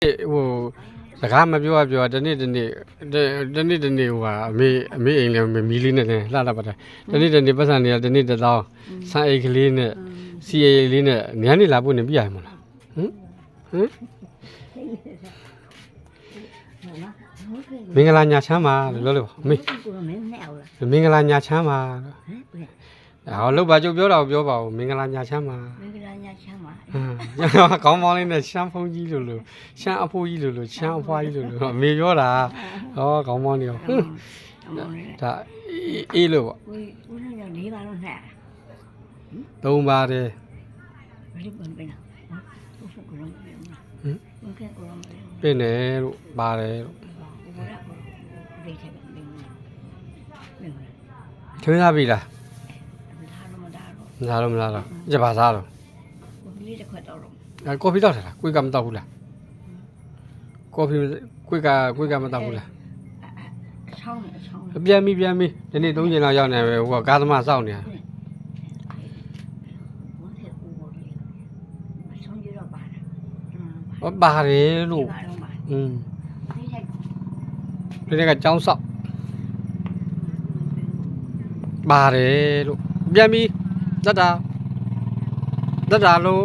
ဟိုစကားမပြောပြောတနေ့ဟိုကအမေအိမ်လည်းမီးလေးနဲ့လှတာပါတယ်တနေ့ပတ်စံတွေကတနေ့1000ဆန်အိတ်ကလေးနဲ့စီအိတ်လေးနဲ့ညနေလာပို့နေပြရမှာလားမင်္ဂလာညာချမ်းပါလို့ပြောလို့မေမင်္ဂလာညာချမ်းပါဟောလို့ပါကြုတ်ပြောတာကိုပြောပါဦးမင်္ဂလာညာချမ်းပါမင်္ဂလာညချမ်းပါခေါင်းပေါင်းလေးနဲ့ရှမ်းဖုံးကြီးလို့ရှမ်းအဖိုးကြီးလို့ရှမ်းအဖွားကြီးလို့အမေပြောတာဟောခေါင်းပေါင်းလေးဒါအေးလို့ပေါ့ဦးနဲ့၄ပါတော့နဲ့3ပါတယ်ဘယ်လိုပဲနော်ဟုတ်ကဲ့ကောဟုတ်ကဲ့ကောပြင်တယ်လို့ပါတယ်လို့ထွေးရပြီလားမလားတော့ကြပါစားတော့လေးတစ်ခွက်တော့ကော်ဖီတောက်ထားလားကိုယ်ကမတောက်ဘူးလားကော်ဖီကိုယ်ကမတောက်ဘူးလားဆောင်းပြန်ပြီဒီနေ့3ချိန်လောက်ရောက်နေပဲဟိုကကားသမားစောင့်နေတာပါတယ်လို့ဒီနေ့ကចောင်းဆောက်ပါတယ်လို့ပြန်ပြီတတ်တာလို့